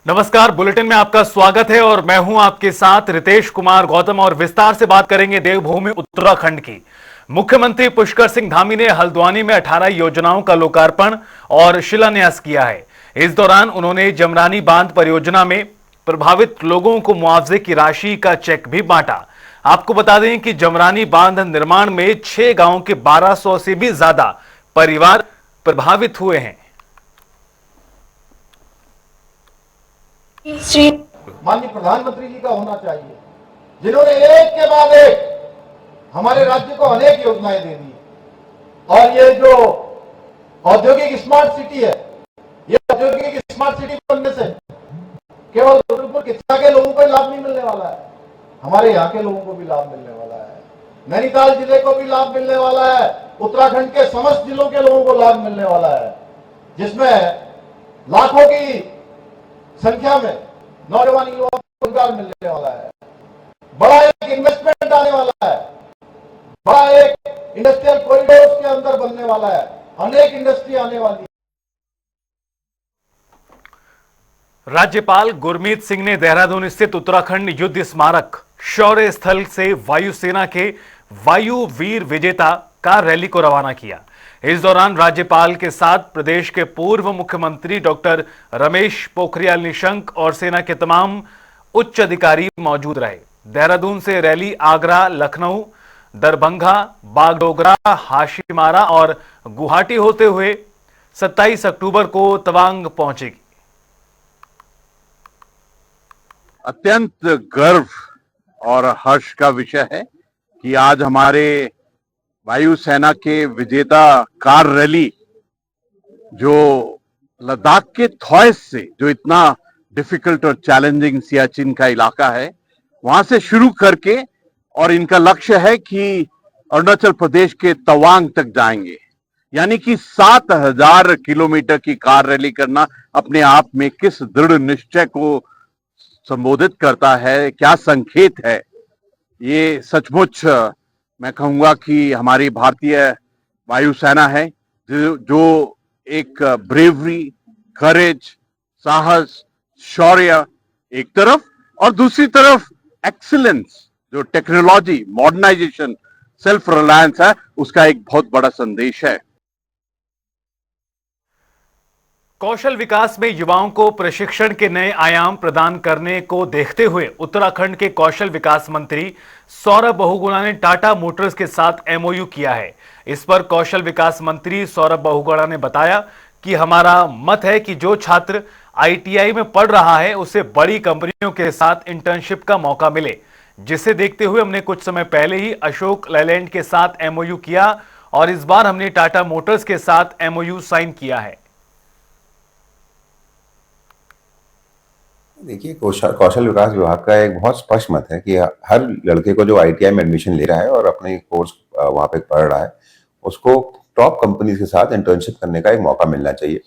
नमस्कार, बुलेटिन में आपका स्वागत है और मैं हूं आपके साथ रितेश कुमार गौतम। और विस्तार से बात करेंगे देवभूमि उत्तराखंड की। मुख्यमंत्री पुष्कर सिंह धामी ने हल्द्वानी में 18 योजनाओं का लोकार्पण और शिलान्यास किया है। इस दौरान उन्होंने जमरानी बांध परियोजना में प्रभावित लोगों को मुआवजे की राशि का चेक भी बांटा। आपको बता दें कि जमरानी बांध निर्माण में 6 गांवों के 1200 से भी ज्यादा परिवार प्रभावित हुए हैं। माननीय प्रधानमंत्री जी का होना चाहिए, जिन्होंने एक के बाद एक हमारे राज्य को अनेक योजनाएं दे दी। और ये जो औद्योगिक स्मार्ट सिटी है, ये औद्योगिक स्मार्ट सिटी बनने से केवल रुद्रपुर किस्सा के लोगों को लाभ नहीं मिलने वाला है, हमारे यहाँ के लोगों को भी लाभ मिलने वाला है, नैनीताल जिले को भी लाभ मिलने वाला है, उत्तराखंड के समस्त जिलों के लोगों को लाभ मिलने वाला है, जिसमें लाखों की संख्या में नौजवान युवाओं को रोजगार मिलने वाला है, बड़ा एक इन्वेस्टमेंट आने वाला है, बड़ा एक इंडस्ट्रियल कॉरिडोर के अंदर बनने वाला है, अनेक इंडस्ट्री आने वाली है। राज्यपाल गुरमीत सिंह ने देहरादून स्थित उत्तराखंड युद्ध स्मारक शौर्य स्थल से वायुसेना के वायु वीर विजेता कार रैली को रवाना किया। इस दौरान राज्यपाल के साथ प्रदेश के पूर्व मुख्यमंत्री डॉक्टर रमेश पोखरियाल निशंक और सेना के तमाम उच्च अधिकारी मौजूद रहे। देहरादून से रैली आगरा, लखनऊ, दरभंगा, बागडोगरा, हाशीमारा और गुवाहाटी होते हुए 27 अक्टूबर को तवांग पहुंचेगी। अत्यंत गर्व और हर्ष का विषय है कि आज हमारे वायुसेना के विजेता कार रैली, जो लद्दाख के थॉयस से, जो इतना डिफिकल्ट और चैलेंजिंग सियाचिन का इलाका है, वहां से शुरू करके, और इनका लक्ष्य है कि अरुणाचल प्रदेश के तवांग तक जाएंगे। यानी कि 7000 किलोमीटर की कार रैली करना अपने आप में किस दृढ़ निश्चय को संबोधित करता है, क्या संकेत है। ये सचमुच मैं कहूंगा कि हमारी भारतीय वायुसेना है जो एक ब्रेवरी, करेज, साहस, शौर्य एक तरफ, और दूसरी तरफ एक्सीलेंस, जो टेक्नोलॉजी, मॉडर्नाइजेशन, सेल्फ रिलायंस है, उसका एक बहुत बड़ा संदेश है। कौशल विकास में युवाओं को प्रशिक्षण के नए आयाम प्रदान करने को देखते हुए उत्तराखंड के कौशल विकास मंत्री सौरभ बहुगुणा ने टाटा मोटर्स के साथ एमओयू किया है। इस पर कौशल विकास मंत्री सौरभ बहुगुणा ने बताया कि हमारा मत है कि जो छात्र आईटीआई में पढ़ रहा है उसे बड़ी कंपनियों के साथ इंटर्नशिप का मौका मिले, जिसे देखते हुए हमने कुछ समय पहले ही अशोक लेलैंड के साथ एमओयू किया और इस बार हमने टाटा मोटर्स के साथ एमओयू साइन किया है। देखिए, कौशल विकास विभाग का एक बहुत स्पष्ट मत है कि हर लड़के को जो आईटीआई में एडमिशन ले रहा है और अपने कोर्स वहाँ पे पढ़ रहा है, उसको टॉप कंपनीज के साथ इंटर्नशिप करने का एक मौका मिलना चाहिए।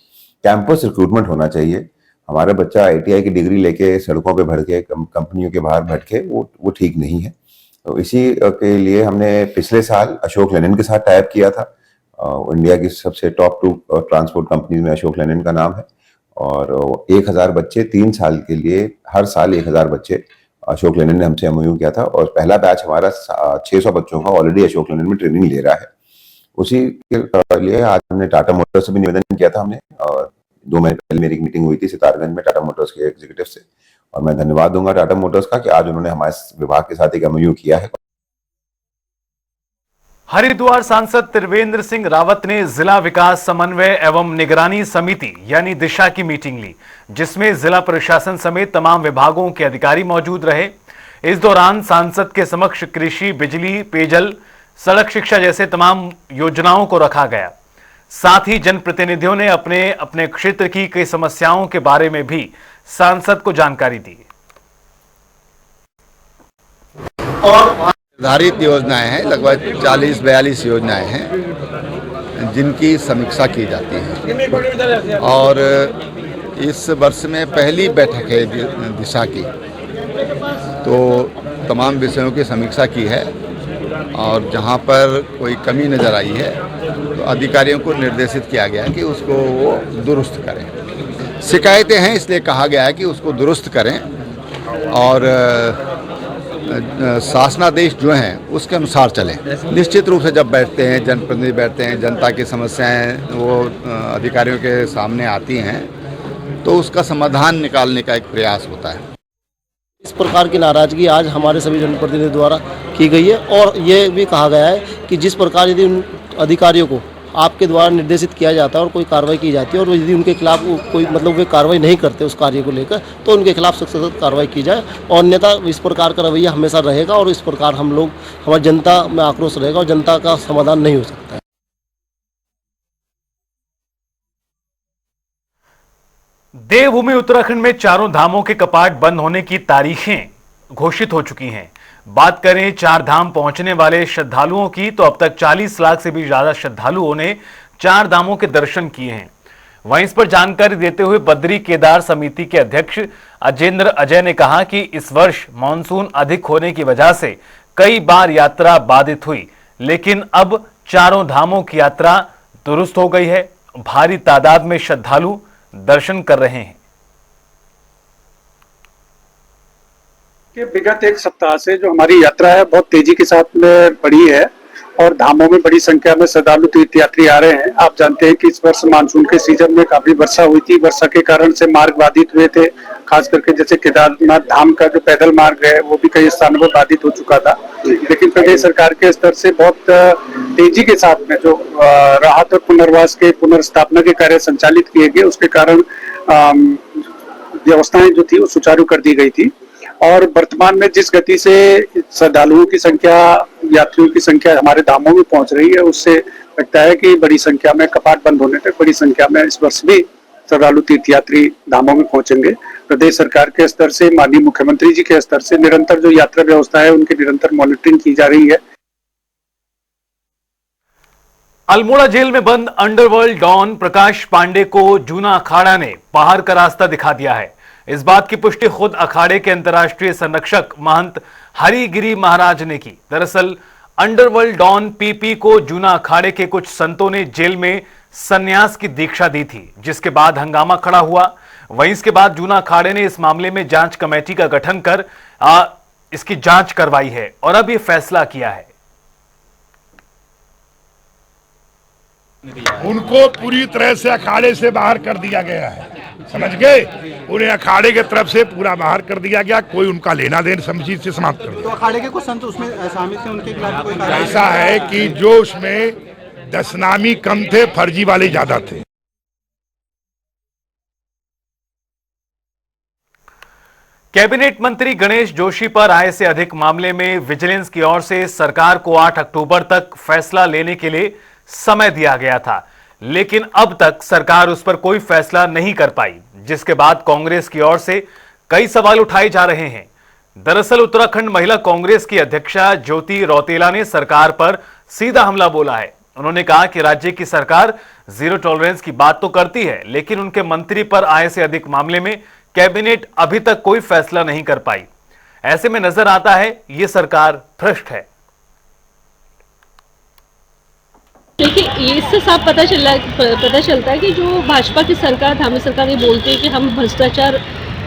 कैंपस रिक्रूटमेंट होना चाहिए। हमारा बच्चा आईटीआई की डिग्री लेके सड़कों पे भर के, कंपनियों के बाहर भटके, वो ठीक नहीं है। तो इसी के लिए हमने पिछले साल अशोक लेलैंड के साथ टाइप किया था। इंडिया की सबसे टॉप 2 ट्रांसपोर्ट कंपनीज में अशोक लेलैंड का नाम है, और 1000 बच्चे 3 साल के लिए, हर साल 1000 बच्चे अशोक लेलैंड ने हमसे एमओयू किया था। और पहला बैच हमारा 600 बच्चों का ऑलरेडी अशोक लेलैंड में ट्रेनिंग ले रहा है। उसी के लिए आज हमने टाटा मोटर्स से भी निवेदन किया था। हमने 2 महीने पहले मेरी मीटिंग हुई थी सितारगंज में टाटा मोटर्स के एग्जीक्यूटिव से, और मैं धन्यवाद दूंगा टाटा मोटर्स का कि आज उन्होंने हमारे विभाग के साथ एक एमओयू किया है। हरिद्वार सांसद त्रिवेंद्र सिंह रावत ने जिला विकास समन्वय एवं निगरानी समिति यानी दिशा की मीटिंग ली, जिसमें जिला प्रशासन समेत तमाम विभागों के अधिकारी मौजूद रहे। इस दौरान सांसद के समक्ष कृषि, बिजली, पेयजल, सड़क, शिक्षा जैसे तमाम योजनाओं को रखा गया। साथ ही जनप्रतिनिधियों ने अपने अपने क्षेत्र की कई समस्याओं के बारे में भी सांसद को जानकारी दी। निर्धारित योजनाएं हैं, लगभग 40-42 योजनाएं हैं जिनकी समीक्षा की जाती है, और इस वर्ष में पहली बैठक है दिशा की, तो तमाम विषयों की समीक्षा की है, और जहां पर कोई कमी नज़र आई है तो अधिकारियों को निर्देशित किया गया कि उसको वो दुरुस्त करें। शिकायतें हैं, इसलिए कहा गया है कि उसको दुरुस्त करें और शासनादेश जो हैं उसके अनुसार चलें। निश्चित रूप से जब बैठते हैं जनप्रतिनिधि, बैठते हैं, जनता की समस्याएं वो अधिकारियों के सामने आती हैं तो उसका समाधान निकालने का एक प्रयास होता है। इस प्रकार की नाराजगी आज हमारे सभी जनप्रतिनिधियों द्वारा की गई है और ये भी कहा गया है कि जिस प्रकार यदि उन अधिकारियों को आपके द्वारा निर्देशित किया जाता है और कोई कार्रवाई की जाती है और यदि उनके खिलाफ कोई वे कार्रवाई नहीं करते उस कार्य को लेकर, तो उनके खिलाफ सख्त सख्त कार्रवाई की जाए और अन्यथा इस प्रकार का रवैया हमेशा रहेगा और इस प्रकार हमारी जनता में आक्रोश रहेगा और जनता का समाधान नहीं हो सकता है। देवभूमि उत्तराखंड में चारों धामों के कपाट बंद होने की तारीखें घोषित हो चुकी हैं। बात करें चार धाम पहुंचने वाले श्रद्धालुओं की, तो अब तक 40 लाख से भी ज्यादा श्रद्धालुओं ने चार धामों के दर्शन किए हैं। वहीं इस पर जानकारी देते हुए बद्री केदार समिति के अध्यक्ष अजेंद्र अजय ने कहा कि इस वर्ष मानसून अधिक होने की वजह से कई बार यात्रा बाधित हुई, लेकिन अब चारों धामों की यात्रा दुरुस्त हो गई है। भारी तादाद में श्रद्धालु दर्शन कर रहे हैं। कि विगत एक सप्ताह से जो हमारी यात्रा है बहुत तेजी के साथ में बढ़ी है और धामों में बड़ी संख्या में श्रद्धालु तीर्थयात्री आ रहे हैं। आप जानते हैं कि इस वर्ष मानसून के सीजन में काफी वर्षा हुई थी। वर्षा के कारण से मार्ग बाधित हुए थे, खास करके जैसे केदारनाथ धाम का जो पैदल मार्ग है वो भी कई स्थानों पर बाधित हो चुका था। लेकिन प्रदेश सरकार के स्तर से बहुत तेजी के साथ में जो राहत और पुनर्वास के पुनर्स्थापना के कार्य संचालित किए गए, उसके कारण व्यवस्थाएं जो थी वो सुचारू कर दी गई थी। और वर्तमान में जिस गति से श्रद्धालुओं की संख्या, यात्रियों की संख्या हमारे धामों में पहुंच रही है, उससे लगता है कि बड़ी संख्या में कपाट बंद होने तक बड़ी संख्या में इस वर्ष भी श्रद्धालु तीर्थयात्री धामों में पहुंचेंगे। प्रदेश सरकार के स्तर से, माननीय मुख्यमंत्री जी के स्तर से निरंतर जो यात्रा व्यवस्था है उनकी निरंतर मॉनिटरिंग की जा रही है। अल्मोड़ा जेल में बंद अंडरवर्ल्ड डॉन प्रकाश पांडे को जूना अखाड़ा ने बाहर का रास्ता दिखा दिया है। इस बात की पुष्टि खुद अखाड़े के अंतर्राष्ट्रीय संरक्षक महंत हरिगिरी महाराज ने की। दरअसल अंडरवर्ल्ड डॉन पीपी को जूना अखाड़े के कुछ संतों ने जेल में संन्यास की दीक्षा दी थी, जिसके बाद हंगामा खड़ा हुआ। वहीं इसके बाद जूना अखाड़े ने इस मामले में जांच कमेटी का गठन कर इसकी जांच करवाई है और अब यह फैसला किया है। उनको पूरी तरह से अखाड़े से बाहर कर दिया गया है, समझ गए? उन्हें अखाड़े के तरफ से पूरा बाहर कर दिया गया, कोई उनका लेना देन समझी से समाप्त कर दिया। तो अखाड़े के कुछ संत उसमें शामिल थे, उनके खिलाफ कोई कार्रवाई? ऐसा है कि जो उसमें 10 नामी कम थे, फर्जी वाले ज्यादा थे। कैबिनेट मंत्री गणेश जोशी पर आय से अधिक मामले में विजिलेंस की ओर से सरकार को 8 अक्टूबर तक फैसला लेने के लिए समय दिया गया था, लेकिन अब तक सरकार उस पर कोई फैसला नहीं कर पाई, जिसके बाद कांग्रेस की ओर से कई सवाल उठाए जा रहे हैं। दरअसल उत्तराखंड महिला कांग्रेस की अध्यक्षा ज्योति रौतेला ने सरकार पर सीधा हमला बोला है। उन्होंने कहा कि राज्य की सरकार जीरो टॉलरेंस की बात तो करती है, लेकिन उनके मंत्री पर आय से अधिक मामले में कैबिनेट अभी तक कोई फैसला नहीं कर पाई। ऐसे में नजर आता है ये सरकार भ्रष्ट है। देखिए, इससे साफ पता चलता है कि जो भाजपा की सरकार, धामी सरकार ये बोलती है कि हम भ्रष्टाचार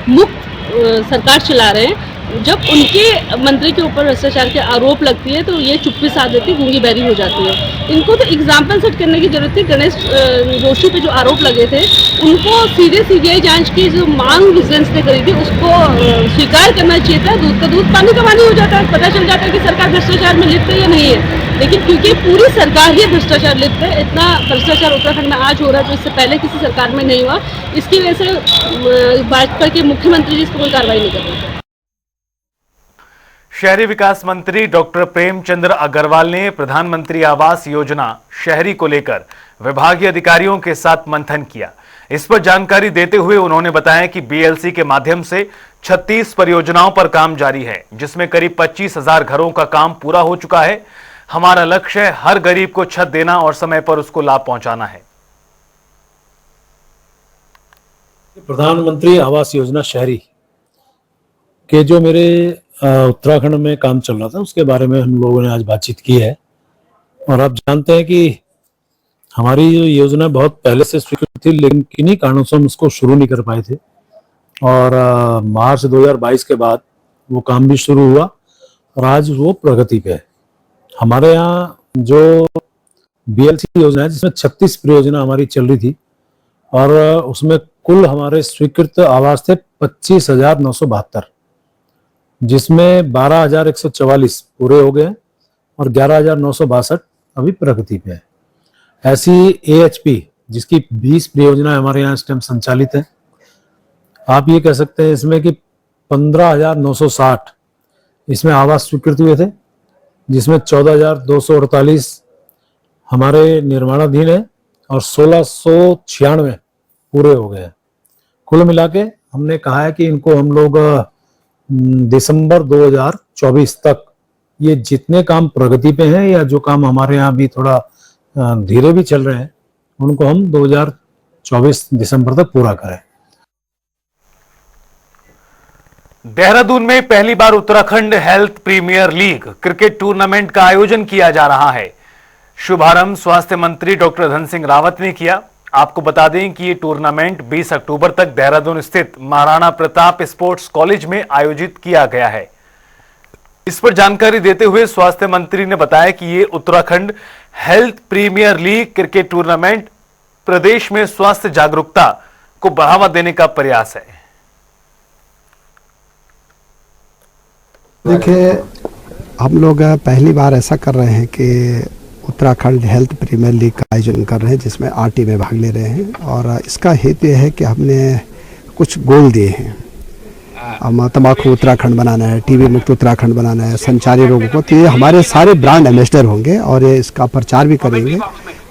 मुक्त सरकार चला रहे हैं, जब उनके मंत्री के ऊपर भ्रष्टाचार के आरोप लगती है तो ये चुप्पी साध देती, गूंगी बैरी हो जाती है। इनको तो एग्जाम्पल सेट करने की जरूरत थी। गणेश जोशी पे जो आरोप लगे थे उनको सीधे सीबीआई जांच की जो मांग विजिलेंस ने करी थी उसको स्वीकार करना चाहिए था। दूध का दूध पानी का पानी हो जाता है, पता चल जाता है कि सरकार भ्रष्टाचार में लिप्त है या नहीं है। लेकिन क्योंकि पूरी सरकार ही भ्रष्टाचार लिप्त है, इतना भ्रष्टाचार उत्तराखंड में आज हो रहा है तो इससे पहले किसी सरकार में नहीं हुआ, इसकी वजह से भाजपा के मुख्यमंत्री जी इस पर कोई कार्रवाई नहीं कर रहे। शहरी विकास मंत्री डॉक्टर प्रेमचंद्र अग्रवाल ने प्रधानमंत्री आवास योजना शहरी को लेकर विभागीय अधिकारियों के साथ मंथन किया। इस पर जानकारी देते हुए उन्होंने बताया कि बीएलसी के माध्यम से 36 परियोजनाओं पर काम जारी है, जिसमें करीब 25,000 घरों का काम पूरा हो चुका है। हमारा लक्ष्य है हर गरीब को छत देना और समय पर उसको लाभ पहुंचाना है। प्रधानमंत्री आवास योजना शहरी के जो मेरे उत्तराखंड में काम चल रहा था उसके बारे में हम लोगों ने आज बातचीत की है। और आप जानते हैं कि हमारी ये योजना बहुत पहले से स्वीकृत थी, लेकिन किन्हीं कारणों से हम उसको शुरू नहीं कर पाए थे। और मार्च 2022 के बाद वो काम भी शुरू हुआ और आज वो प्रगति पे है। हमारे यहाँ जो BLC योजना है, जिसमें 36 परियोजना हमारी चल रही थी और उसमें कुल हमारे स्वीकृत आवास थे 25,972, जिसमें 12,144 पूरे हो गए और 11,962 अभी प्रगति पे है। ऐसी AHP जिसकी 20 परियोजना हमारे यहाँ इस टाइम संचालित है। आप ये कह सकते हैं इसमें कि 15,960 इसमें आवास स्वीकृत हुए थे, जिसमें 14,248 हमारे निर्माणाधीन है और 1,696 पूरे हो गए हैं। कुल मिला के हमने कहा है कि इनको हम लोग दिसंबर 2024 तक ये जितने काम प्रगति पे हैं या जो काम हमारे यहाँ भी थोड़ा धीरे भी चल रहे हैं, उनको हम 2024 दिसंबर तक पूरा करें। देहरादून में पहली बार Uttarakhand health premier league cricket tournament का आयोजन किया जा रहा है। शुभारंभ स्वास्थ्य मंत्री डॉक्टर धन सिंह रावत ने किया। आपको बता दें कि ये टूर्नामेंट 20 अक्टूबर तक देहरादून स्थित महाराणा प्रताप स्पोर्ट्स कॉलेज में आयोजित किया गया है। इस पर जानकारी देते हुए स्वास्थ्य मंत्री ने बताया कि ये Uttarakhand health premier league cricket tournament प्रदेश में स्वास्थ्य जागरूकता को बढ़ावा देने का प्रयास है। देखिए, हम लोग पहली बार ऐसा कर रहे हैं कि उत्तराखंड हेल्थ प्रीमियर लीग का आयोजन कर रहे हैं, जिसमें 8 टीमें भाग ले रहे हैं। और इसका हेतु यह है कि हमने कुछ गोल दिए हैं। हम तम्बाकू उत्तराखंड बनाना है, टीबी मुक्त उत्तराखंड बनाना है, संचारी रोगों को, तो ये हमारे सारे ब्रांड एम्बेसडर होंगे और ये इसका प्रचार भी करेंगे।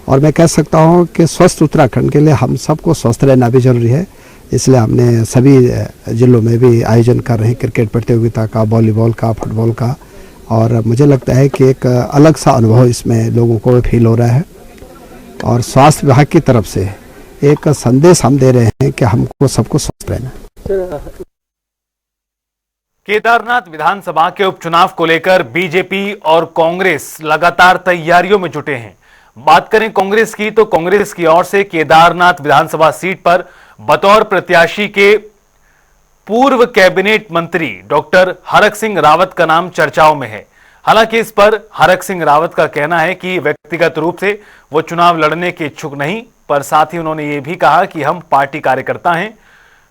और मैं कह सकता हूँ कि स्वस्थ उत्तराखंड के लिए हम सबको स्वस्थ रहना भी जरूरी है, इसलिए हमने सभी जिलों में भी आयोजन कर रहे हैं क्रिकेट प्रतियोगिता का, वॉलीबॉल का, फुटबॉल का। और मुझे लगता है कि एक अलग सा अनुभव इसमें लोगों को फील हो रहा है। और स्वास्थ्य विभाग की तरफ से एक संदेश हम दे रहे हैं कि हमको सबको स्वस्थ रहना है। केदारनाथ विधानसभा के उपचुनाव को लेकर बीजेपी और कांग्रेस लगातार तैयारियों में जुटे हैं। बात करें कांग्रेस की, तो कांग्रेस की ओर से केदारनाथ विधानसभा सीट पर बतौर प्रत्याशी के पूर्व कैबिनेट मंत्री डॉक्टर हरक सिंह रावत का नाम चर्चाओं में है। हालांकि इस पर हरक सिंह रावत का कहना है कि व्यक्तिगत रूप से वो चुनाव लड़ने के इच्छुक नहीं, पर साथ ही उन्होंने ये भी कहा कि हम पार्टी कार्यकर्ता हैं,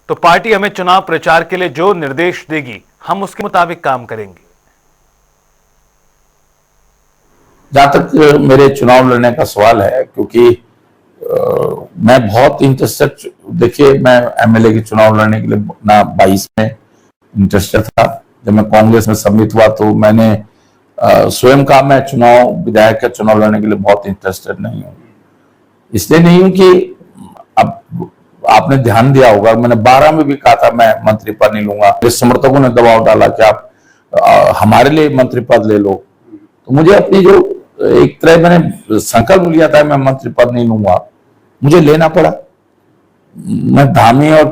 तो पार्टी हमें चुनाव प्रचार के लिए जो निर्देश देगी हम उसके मुताबिक काम करेंगे। जहां तक मेरे चुनाव लड़ने का सवाल है, क्योंकि मैं बहुत इंटरेस्टेड, देखिए मैं एमएलए के चुनाव लड़ने के लिए ना 22 में इंटरेस्टेड था। जब मैं कांग्रेस में सम्मिलित हुआ तो मैंने स्वयं कहा मैं चुनाव विधायक का चुनाव लड़ने के लिए बहुत इंटरेस्टेड नहीं हूँ। इसलिए नहीं हूँ कि अब आपने ध्यान दिया होगा, मैंने 12 में भी कहा था मैं मंत्री पद नहीं लूंगा। मेरे समर्थकों ने दबाव डाला कि आप हमारे लिए मंत्री पद ले लो, तो मुझे अपनी जो एक तरह मैंने संकल्प लिया था मैं मंत्री पद नहीं लूंगा, मुझे लेना पड़ा। मैं धामी और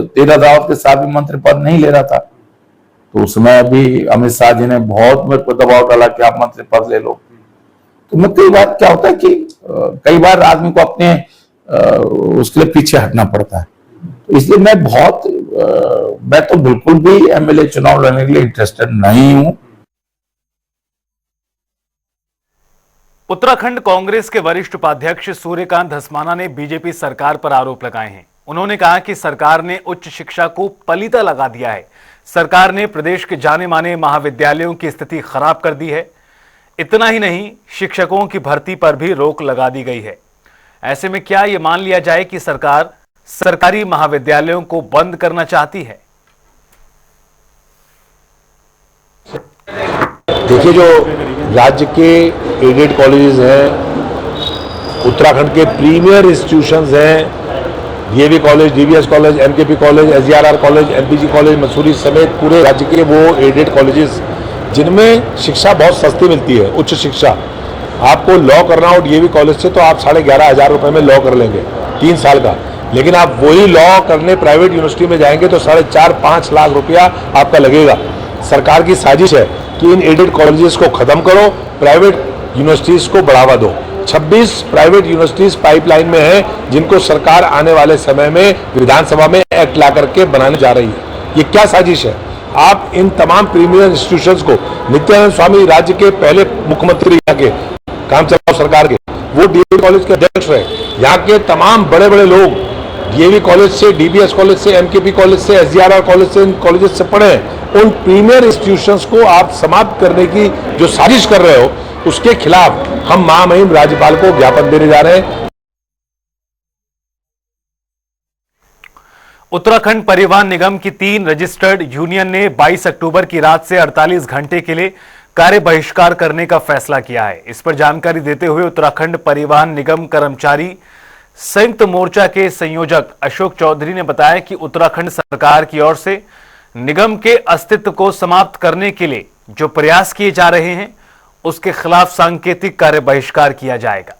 तेरा दावत के साथ भी मंत्री पद नहीं ले रहा था, तो उसमें अभी अमित शाह जी ने बहुत मेरे को दबाव डाला कि आप मंत्री पद ले लो। तो मैं कई बार क्या होता है कि कई बार आदमी को अपने उसके लिए पीछे हटना पड़ता है, तो इसलिए मैं तो बिल्कुल भी एमएलए चुनाव लड़ने के लिए इंटरेस्टेड नहीं हूं। उत्तराखंड कांग्रेस के वरिष्ठ उपाध्यक्ष सूर्यकांत धस्माना ने बीजेपी सरकार पर आरोप लगाए हैं। उन्होंने कहा कि सरकार ने उच्च शिक्षा को पलीता लगा दिया है। सरकार ने प्रदेश के जाने माने महाविद्यालयों की स्थिति खराब कर दी है। इतना ही नहीं, शिक्षकों की भर्ती पर भी रोक लगा दी गई है। ऐसे में क्या यह मान लिया जाए कि सरकार सरकारी महाविद्यालयों को बंद करना चाहती है? देखिए, जो राज्य के एडेड कॉलेजेस हैं, उत्तराखंड के प्रीमियर इंस्टीट्यूशंस हैं, DAV college, DVS college, MKP college, SGRR college, MPG college, Mussoorie समेत पूरे राज्य के वो एडेड कॉलेजेस जिनमें शिक्षा बहुत सस्ती मिलती है, उच्च शिक्षा। आपको लॉ करना हो डीएवी कॉलेज से तो आप 11,500 रुपये में लॉ कर लेंगे 3 साल का, लेकिन आप वही लॉ करने प्राइवेट यूनिवर्सिटी में जाएंगे तो 4.5-5 लाख रुपया आपका लगेगा। सरकार की साजिश है कि इन एडेड कॉलेजेस को खत्म करो, प्राइवेट यूनिवर्सिटीज को बढ़ावा दो। 26 प्राइवेट यूनिवर्सिटीज पाइपलाइन में हैं, जिनको सरकार आने वाले समय में विधानसभा में एक्ट ला करके बनाने जा रही है। ये क्या साजिश है? आप इन तमाम प्रीमियर इंस्टीट्यूशंस को, नित्यानंद स्वामी राज्य के पहले मुख्यमंत्री यहाँ के काम चलाओ सरकार के, वो डीएवी कॉलेज के अध्यक्ष रहे। यहाँ के तमाम बड़े बड़े लोग डीएवी कॉलेज से, डीबीएस कॉलेज से, एमकेपी कॉलेज से, एसजीआरआर कॉलेज से, इन कॉलेजेस से पढ़े हैं। उन प्रीमियर इंस्टीट्यूशंस को आप समाप्त करने की जो साजिश कर रहे हो, उसके खिलाफ हम महामहिम राज्यपाल को ज्ञापन देने जा रहे हैं। उत्तराखंड परिवहन निगम की 3 रजिस्टर्ड यूनियन ने 22 अक्टूबर की रात से 48 घंटे के लिए कार्य बहिष्कार करने का फैसला किया है। इस पर जानकारी देते हुए उत्तराखंड परिवहन निगम कर्मचारी संयुक्त मोर्चा के संयोजक अशोक चौधरी ने बताया कि उत्तराखंड सरकार की ओर से निगम के अस्तित्व को समाप्त करने के लिए जो प्रयास किए जा रहे हैं, उसके खिलाफ सांकेतिक कार्य बहिष्कार किया जाएगा।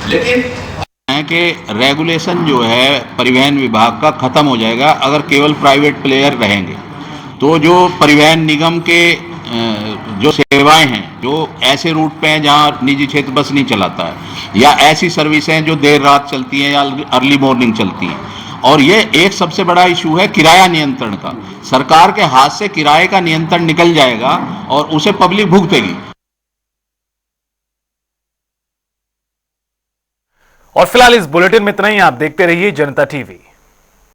लेकिन कि रेगुलेशन जो है परिवहन विभाग का खत्म हो जाएगा अगर केवल प्राइवेट प्लेयर रहेंगे। तो जो परिवहन निगम के जो सेवाएं हैं, जो ऐसे रूट पे हैं जहां निजी क्षेत्र बस नहीं चलाता है, या ऐसी सर्विस हैं जो देर रात चलती हैं या अर्ली मॉर्निंग चलती हैं, और ये एक सबसे बड़ा इशू है किराया नियंत्रण का। सरकार के हाथ से किराए का नियंत्रण निकल जाएगा और उसे पब्लिक भुगतेगी। और फिलहाल इस बुलेटिन में इतना ही। आप देखते रहिए जनता टीवी।